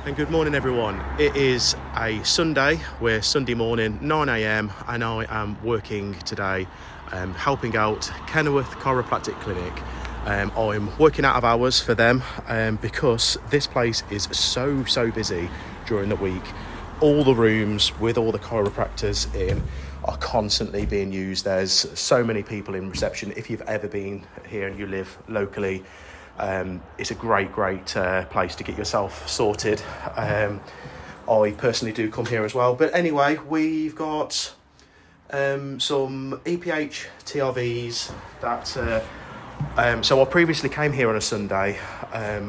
And good morning everyone. It is a Sunday. We're Sunday morning, 9 a.m. and I am working today helping out KENILWORTH Chiropractic Clinic. I'm working out of hours for them because this place is so busy during the week. All the rooms with all the chiropractors in are constantly being used. There's so many people in reception. If you've ever been here and you live locally, it's a great place to get yourself sorted. I personally do come here as well. But anyway, we've got some EPH TRVs that so I previously came here on a Sunday I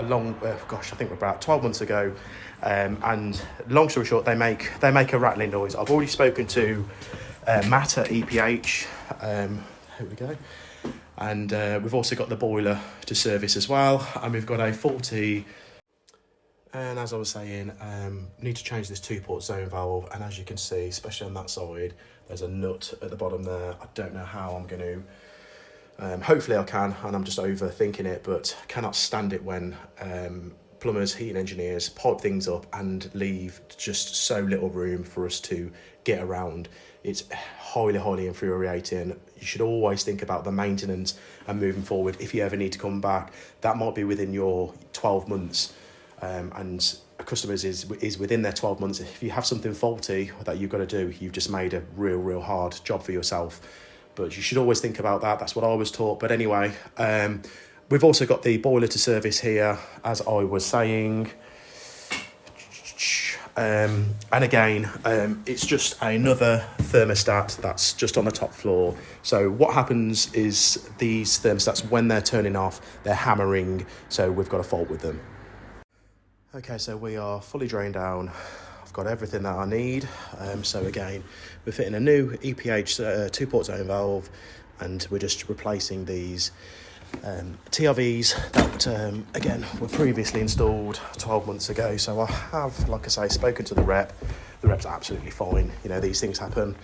think about 12 months ago, and long story short, they make a rattling noise. I've already spoken to Matt at EPH. Here we go. And we've also got the boiler to service as well, and we've got a faulty, and as I was saying, need to change this 2-port zone valve. And as you can see, especially on that side, there's a nut at the bottom there. I don't know how I'm going to, hopefully I can, and I'm just overthinking it, but cannot stand it when plumbers, heating engineers pipe things up and leave just so little room for us to get around. It's highly infuriating. You should always think about the maintenance and moving forward. If you ever need to come back, that might be within your 12 months, and customers is within their 12 months. If you have something faulty that you've got to do, you've just made a real hard job for yourself. But you should always think about that. That's what I was taught. But anyway, we've also got the boiler to service here, as I was saying. And again, it's just another thermostat that's just on the top floor. So what happens is these thermostats, when they're turning off, they're hammering. So we've got a fault with them. Okay, so we are fully drained down. I've got everything that I need. So again, we're fitting a new EPH 2-port zone valve, and we're just replacing these TRVs that again were previously installed 12 months ago. So I have, like I say, spoken to the rep. The rep's absolutely fine. You know, these things happen,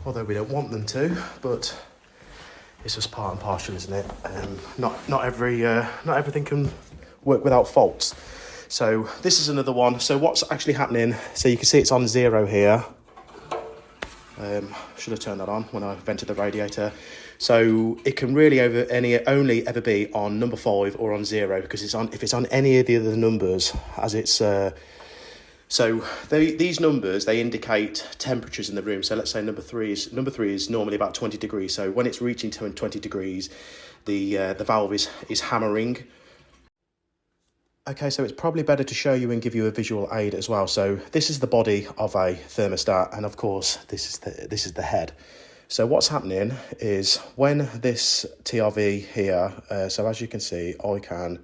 although we don't want them to, but it's just part and parcel, isn't it? Not everything can work without faults. So this is another one. So what's actually happening, so you can see it's on 0 here. Should have turned that on when I vented the radiator. So it can really only ever be on number 5 or on 0, because if it's on any of the other numbers, as it's these numbers, they indicate temperatures in the room. So let's say number three is normally about 20 degrees. So when it's reaching 20 degrees, the valve is hammering. Okay, so it's probably better to show you and give you a visual aid as well. So this is the body of a thermostat, and of course this is the head. So what's happening is when this TRV here, so as you can see, I can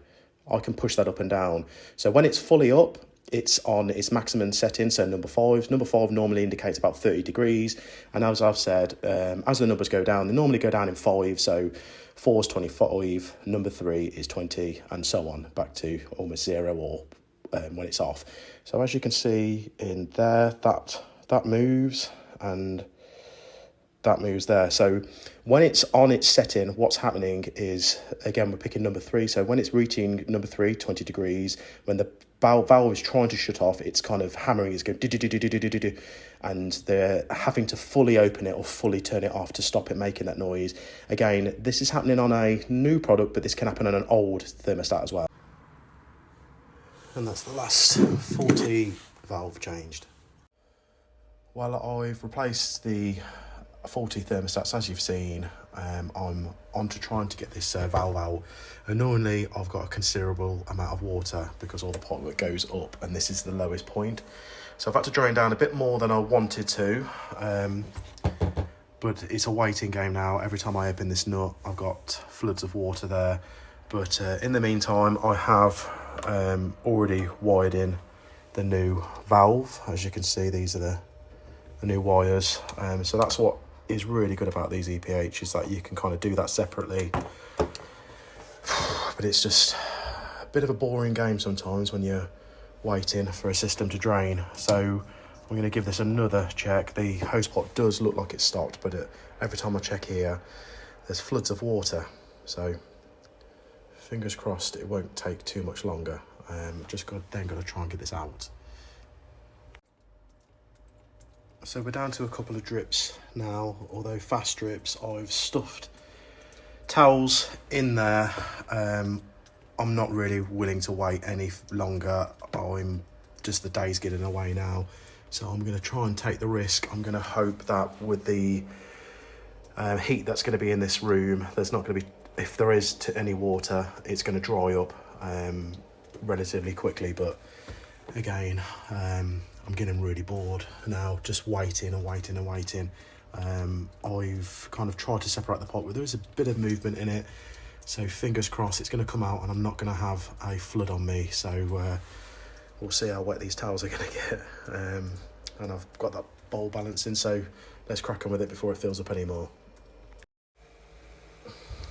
push that up and down. So when it's fully up, it's on its maximum setting, so number 5. Number 5 normally indicates about 30 degrees. And as I've said, as the numbers go down, they normally go down in 5. So 4 is 25, number 3 is 20, and so on, back to almost 0 or when it's off. So as you can see in there, that moves, and that moves there. So when it's on its setting, what's happening is, again, we're picking number 3. So when it's reaching number 3, 20 degrees, when the valve is trying to shut off, it's kind of hammering, it's going do, and they're having to fully open it or fully turn it off to stop it making that noise. Again, this is happening on a new product, but this can happen on an old thermostat as well. And that's the last faulty valve changed. Well, I've replaced the faulty thermostats, as you've seen. I'm on to trying to get this valve out. Annoyingly, I've got a considerable amount of water because all the pipework goes up, and this is the lowest point. So I've had to drain down a bit more than I wanted to, but it's a waiting game now. Every time I open this nut, I've got floods of water there. But in the meantime, I have already wired in the new valve. As you can see, these are the new wires. So that's what is really good about these EPH, is that you can kind of do that separately. But it's just a bit of a boring game sometimes when you're waiting for a system to drain. So I'm going to give this another check. The hose pot does look like it's stopped, but every time I check here, there's floods of water. So fingers crossed it won't take too much longer. Then got to try and get this out. So we're down to a couple of drips now, although fast drips. I've stuffed towels in there. I'm not really willing to wait any longer. The day's getting away now. So I'm going to try and take the risk. I'm going to hope that with the heat that's going to be in this room, there's not going to be, if there is any water, it's going to dry up relatively quickly. But again, I'm getting really bored now, just waiting and waiting and waiting. I've kind of tried to separate the pot, but there is a bit of movement in it. So fingers crossed it's going to come out and I'm not going to have a flood on me. So we'll see how wet these towels are going to get. And I've got that bowl balancing, so let's crack on with it before it fills up anymore.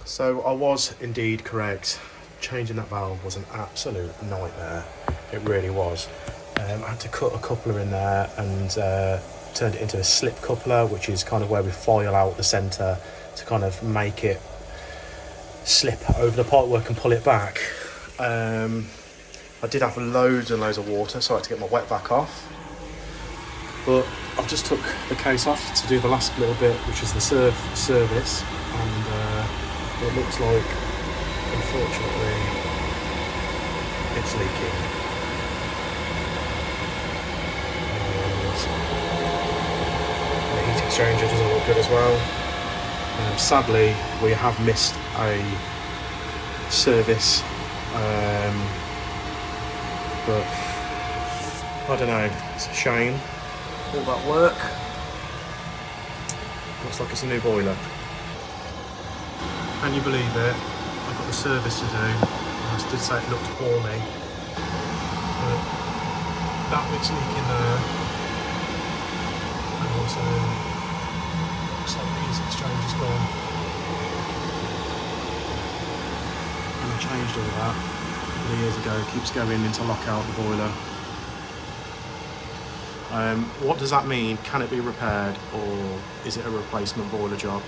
So I was indeed correct. Changing that valve was an absolute nightmare. It really was. I had to cut a coupler in there and turned it into a slip coupler, which is kind of where we file out the centre to kind of make it slip over the pipework and pull it back. I did have loads and loads of water, so I had to get my wet vac off. But I've just took the case off to do the last little bit, which is the service, and it looks like, unfortunately, it's leaking. The heat exchanger doesn't look good as well. Sadly, we have missed a service, but I don't know, it's a shame. All that work. Looks like it's a new boiler. Can you believe it? I've got the service to do. I did say it looked poorly, but that bit's leaking there, and also looks like the heat exchanger's gone. And I changed all that a couple of years ago. It keeps going into lockout, the boiler. What does that mean? Can it be repaired, or is it a replacement boiler job?